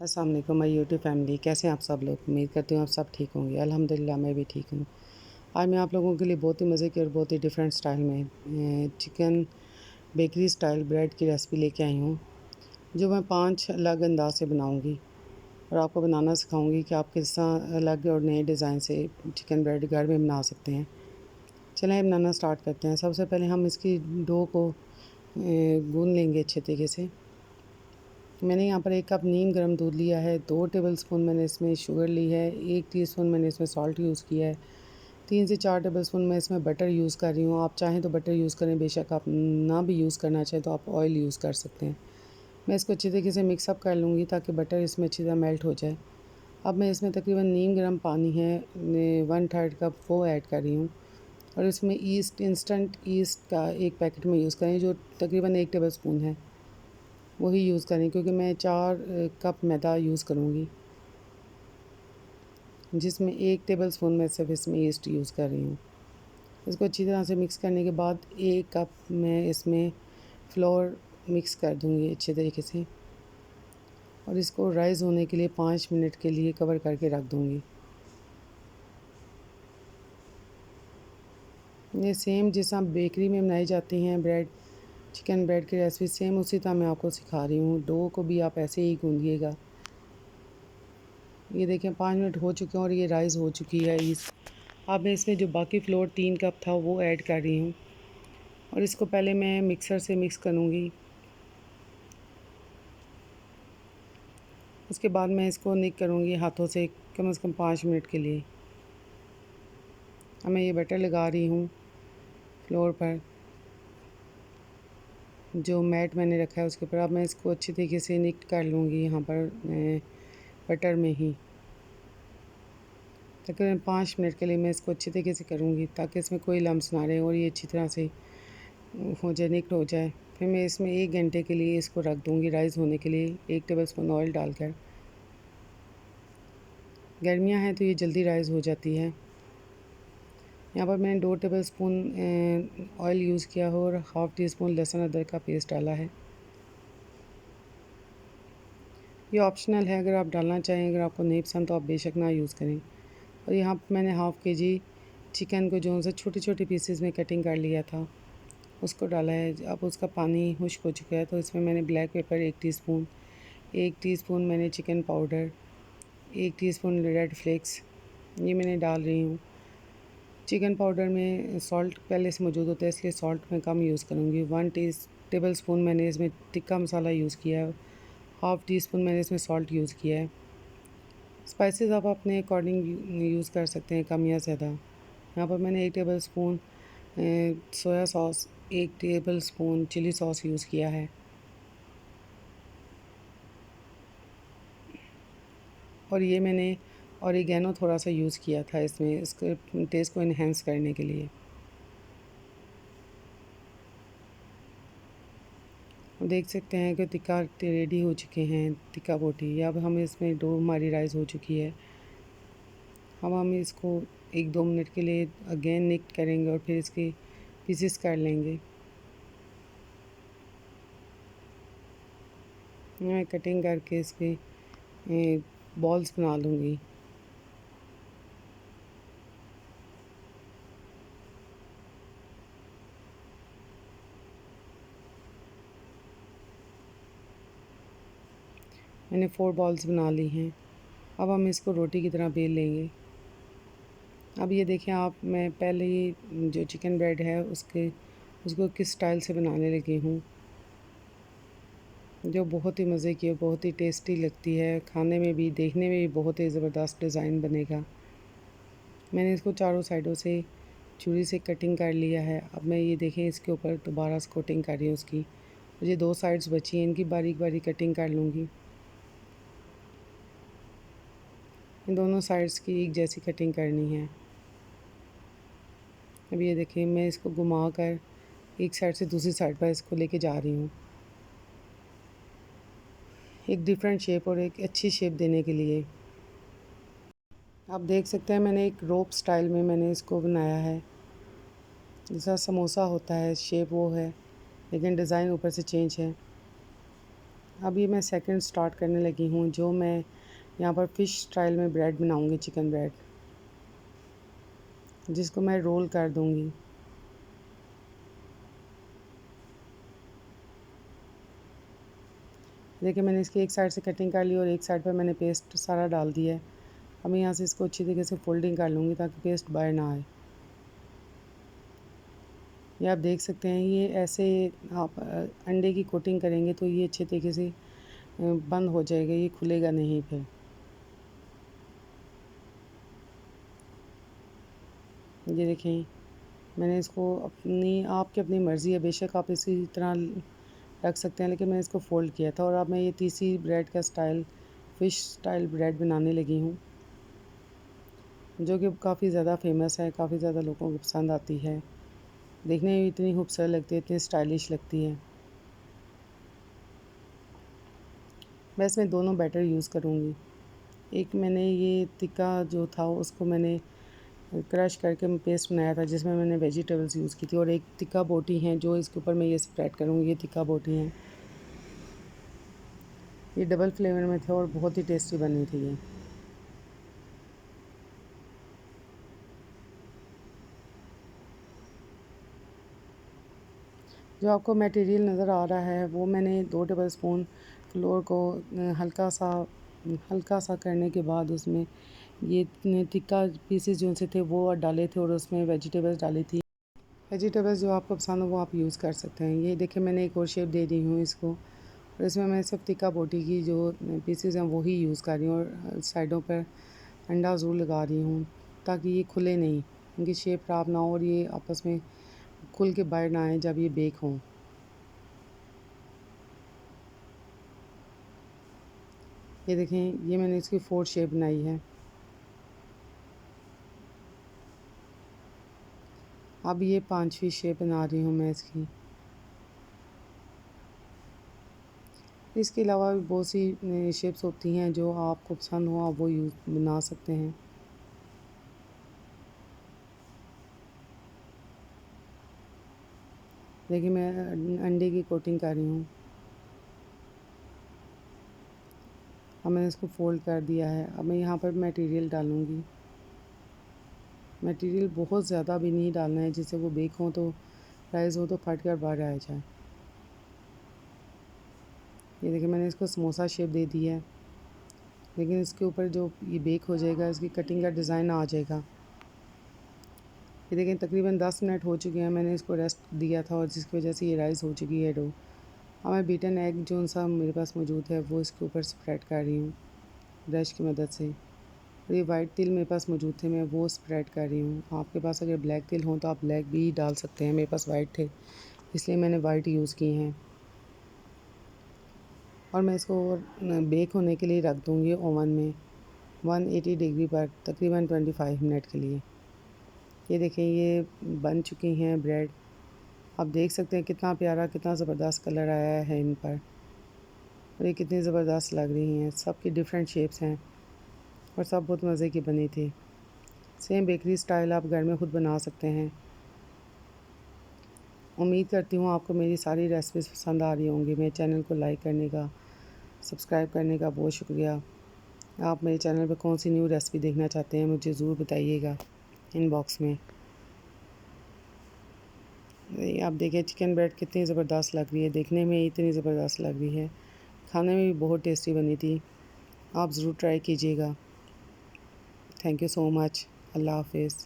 अस्सलाम वालेकुम my YouTube family, कैसे हैं आप सब लोग। उम्मीद करती हूँ आप सब ठीक होंगे। अल्हम्दुलिल्लाह मैं भी ठीक हूँ। आज मैं आप लोगों के लिए बहुत ही मज़े की और बहुत ही डिफरेंट स्टाइल में चिकन बेकरी स्टाइल ब्रेड की रेसिपी लेके आई हूँ, जो मैं 5 अलग अंदाज से बनाऊँगी और आपको बनाना सिखाऊँगी कि आप किस तरह अलग और नए डिज़ाइन से चिकन ब्रेड घर में बना सकते हैं। चलें बनाना स्टार्ट करते हैं। सबसे पहले हम इसकी डो को गूँध लेंगे अच्छे तरीके से। मैंने यहाँ पर 1 कप नीम गर्म दूध लिया है, 2 टेबलस्पून मैंने इसमें शुगर ली है, 1 टीस्पून मैंने इसमें सॉल्ट यूज़ किया है, 3 से 4 टेबलस्पून मैं इसमें बटर यूज़ कर रही हूँ। आप चाहें तो बटर यूज़ करें, बेशक आप ना भी यूज़ करना चाहें तो आप ऑयल यूज़ कर सकते हैं। मैं इसको अच्छी तरीके से मिक्सअप कर लूँगी ताकि बटर इसमें अच्छी तरह मेल्ट हो जाए। अब मैं इसमें तकरीबन नीम गर्म पानी है 1/3 कप वो ऐड कर रही हूँ और इसमें ईस्ट इंस्टेंट ईस्ट का 1 पैकेट में यूज़ करें जो तकरीबन 1 टेबलस्पून है, वही यूज़ करें क्योंकि मैं 4 कप मैदा यूज़ करूँगी, जिसमें 1 टेबलस्पून मैं सिर्फ इसमें ईस्ट यूज़ कर रही हूँ। इसको अच्छी तरह से मिक्स करने के बाद 1 कप मैं इसमें फ्लोर मिक्स कर दूँगी अच्छे तरीके से और इसको राइज़ होने के लिए 5 मिनट के लिए कवर करके रख दूँगी। ये सेम जिस तरह बेकरी में बनाई जाती हैं ब्रेड, चिकन ब्रेड की रेसिपी सेम उसी तरह मैं आपको सिखा रही हूँ। डो को भी आप ऐसे ही गूँधिएगा। ये देखें 5 मिनट हो चुके हैं और ये राइज़ हो चुकी है। अब मैं इसमें जो बाकी फ्लोर 3 कप था वो ऐड कर रही हूँ और इसको पहले मैं मिक्सर से मिक्स करूँगी। उसके बाद मैं इसको निक करूँगी हाथों से कम से कम 5 मिनट के लिए। अब मैं ये बटर लगा रही हूँ फ्लोर पर, जो मैट मैंने रखा है उसके ऊपर। अब मैं इसको अच्छी तरीके से निक कर लूँगी यहाँ पर बटर में ही। तकरीबन 5 मिनट के लिए मैं इसको अच्छी तरीके से करूँगी ताकि इसमें कोई लम्स ना रहे और ये अच्छी तरह से हो जाए, निक्ड हो जाए। फिर मैं इसमें 1 घंटे के लिए इसको रख दूँगी राइज़ होने के लिए 1 टेबलस्पून ऑयल डालकर। गर्मियाँ हैं तो ये जल्दी राइज़ हो जाती है। यहाँ पर मैंने 2 टेबलस्पून ऑयल यूज़ किया हो और हाफ़ टी स्पून लहसुन अदरक का पेस्ट डाला है। ये ऑप्शनल है, अगर आप डालना चाहें, अगर आपको नहीं पसंद तो आप बेशक ना यूज़ करें। और यहाँ पर मैंने हाफ़ केजी चिकन को जो से छोटे-छोटे पीसेस में कटिंग कर लिया था उसको डाला है। अब उसका पानी खुश्क हो चुका है तो इसमें मैंने ब्लैक पेपर 1 टीस्पून मैंने chicken powder, 1 teaspoon red flakes ये मैंने डाल रही हूँ। चिकन पाउडर में सॉल्ट पहले से मौजूद होता है इसलिए सॉल्ट मैं कम यूज़ करूँगी। 1 टेबलस्पून मैंने इसमें टिक्का मसाला यूज़ किया है, हाफ़ टी स्पून मैंने इसमें सॉल्ट यूज़ किया है। स्पाइसेस आप अपने अकॉर्डिंग यूज़ कर सकते हैं, कम या ज़्यादा। यहाँ पर मैंने 1 tablespoon soya sauce, 1 tablespoon chilli sauce use किया है। और ये मैंने ऑरिगेनो थोड़ा सा यूज़ किया था इसमें, इसके टेस्ट को इन्हेंस करने के लिए। देख सकते हैं कि टिक्का रेडी हो चुके हैं, टिक्का बोटी। अब हम इसमें डो हमारी राइस हो चुकी है। अब हम इसको 1-2 मिनट के लिए अगेन निक करेंगे और फिर इसके पीसेस कर लेंगे। मैं कटिंग करके इसके बॉल्स बना लूँगी। मैंने 4 बॉल्स बना ली हैं। अब हम इसको रोटी की तरह बेल लेंगे। अब ये देखें आप, मैं पहले ही जो चिकन ब्रेड है उसको किस स्टाइल से बनाने लगी हूँ, जो बहुत ही मज़े की है, बहुत ही टेस्टी लगती है। खाने में भी, देखने में भी बहुत ही ज़बरदस्त डिज़ाइन बनेगा। मैंने इसको चारों साइडों से छुरी से कटिंग कर लिया है। अब मैं ये देखें इसके ऊपर दोबारा से कोटिंग कर रही हूँ उसकी। मुझे 2 साइड्स बची हैं, इनकी बारीक बारीक कटिंग कर लूँगी। इन दोनों साइड्स की एक जैसी कटिंग करनी है। अब ये देखिए मैं इसको घुमा कर एक साइड से दूसरी साइड पर इसको लेके जा रही हूँ, एक डिफरेंट शेप और एक अच्छी शेप देने के लिए। आप देख सकते हैं मैंने एक रोप स्टाइल में मैंने इसको बनाया है, जैसा समोसा होता है शेप वो है, लेकिन डिज़ाइन ऊपर से चेंज है। अब ये मैं सेकंड स्टार्ट करने लगी हूँ, जो मैं यहाँ पर फ़िश स्टाइल में ब्रेड बनाऊँगी, चिकन ब्रेड, जिसको मैं रोल कर दूँगी। देखिए मैंने इसकी एक साइड से कटिंग कर ली और एक साइड पर मैंने पेस्ट सारा डाल दिया है। अब मैं यहाँ से इसको अच्छी तरीके से फोल्डिंग कर लूँगी ताकि पेस्ट बाहर ना आए। ये आप देख सकते हैं, ये ऐसे आप अंडे की कोटिंग करेंगे तो ये अच्छे तरीके से बंद हो जाएगा, ये खुलेगा नहीं फिर। ये देखें, मैंने इसको आपकी अपनी मर्ज़ी है, बेशक आप इसी तरह रख सकते हैं, लेकिन मैंने इसको फ़ोल्ड किया था। और अब मैं ये तीसरी ब्रेड का स्टाइल, फ़िश स्टाइल ब्रेड बनाने लगी हूँ, जो कि काफ़ी ज़्यादा फेमस है, काफ़ी ज़्यादा लोगों को पसंद आती है। देखने में इतनी खूबसूरत लगती है, इतनी स्टाइलिश लगती है। मैं इसमें दोनों बैटर यूज़ करूँगी। एक मैंने ये टिक्का जो था उसको मैंने क्रश करके पेस्ट बनाया था, जिसमें मैंने वेजिटेबल्स यूज़ की थी, और एक टिक्का बोटी हैं जो इसके ऊपर मैं ये स्प्रेड करूँगी। ये टिक्का बोटी हैं, ये डबल फ्लेवर में थे और बहुत ही टेस्टी बनी थी ये। जो आपको मटेरियल नज़र आ रहा है वो मैंने 2 टेबल स्पून फ्लोर को हल्का सा करने के बाद उसमें ये टिक्का पीसेस जो से थे वो डाले थे और उसमें वेजिटेबल्स डाली थी। वेजिटेबल्स जो आपको पसंद हो वो आप यूज़ कर सकते हैं। ये देखिए मैंने एक और शेप दे दी हूँ इसको, और इसमें मैं सिर्फ टिक्का बोटी की जो पीसेस हैं वही यूज़ कर रही हूँ, और साइडों पर अंडा ज़रूर लगा रही हूँ ताकि ये खुले नहीं, इनकी शेप ख़राब ना हो और ये आपस में खुल के बाहर ना आए जब ये बेक हों। ये देखें, ये मैंने इसकी 4 शेप बनाई है। अब ये 5वीं शेप बना रही हूँ मैं इसकी। इसके अलावा भी बहुत सी शेप्स होती हैं, जो आपको पसंद हो आप वो यूज़ बना सकते हैं। देखिए मैं अंडे की कोटिंग कर रही हूँ। अब मैंने इसको फ़ोल्ड कर दिया है। अब मैं यहाँ पर मटेरियल डालूँगी। मटेरियल बहुत ज़्यादा भी नहीं डालना है, जिससे वो बेक हो तो राइस हो तो फट कर बाहर आ जाए। ये देखिए मैंने इसको समोसा शेप दे दी है, लेकिन इसके ऊपर जो ये बेक हो जाएगा इसकी कटिंग का डिज़ाइन आ जाएगा। ये देखें तकरीबन 10 मिनट हो चुके हैं, मैंने इसको रेस्ट दिया था और जिसकी वजह से ये राइस हो चुकी है डो। अब मैं बीटन एग जो सा मेरे पास मौजूद है वो इसके ऊपर स्प्रेड कर रही हूँ ब्रश की मदद से। और ये वाइट तिल मेरे पास मौजूद थे, मैं वो स्प्रेड कर रही हूँ। आपके पास अगर ब्लैक तिल हों तो आप ब्लैक भी डाल सकते हैं, मेरे पास वाइट थे इसलिए मैंने वाइट यूज़ किए हैं। और मैं इसको बेक होने के लिए रख दूँगी ओवन में 180 डिग्री पर तकरीबन 25 मिनट के लिए। ये देखें ये बन चुकी हैं ब्रेड। आप देख सकते हैं कितना प्यारा, कितना ज़बरदस्त कलर आया है इन पर, और ये कितनी ज़बरदस्त लग रही हैं। सबकी डिफरेंट शेप्स हैं और सब बहुत मज़े की बनी थी। सेम बेकरी स्टाइल आप घर में ख़ुद बना सकते हैं। उम्मीद करती हूँ आपको मेरी सारी रेसिपीज़ पसंद आ रही होंगी। मेरे चैनल को लाइक करने का, सब्सक्राइब करने का बहुत शुक्रिया। आप मेरे चैनल पर कौन सी न्यू रेसिपी देखना चाहते हैं मुझे ज़रूर बताइएगा इनबॉक्स में। आप देखिए चिकन ब्रेड कितनी ज़बरदस्त लग रही है, देखने में इतनी ज़बरदस्त लग रही है, खाने में भी बहुत टेस्टी बनी थी। आप ज़रूर ट्राई कीजिएगा। Thank you so much. अल्लाह हाफ़िज़।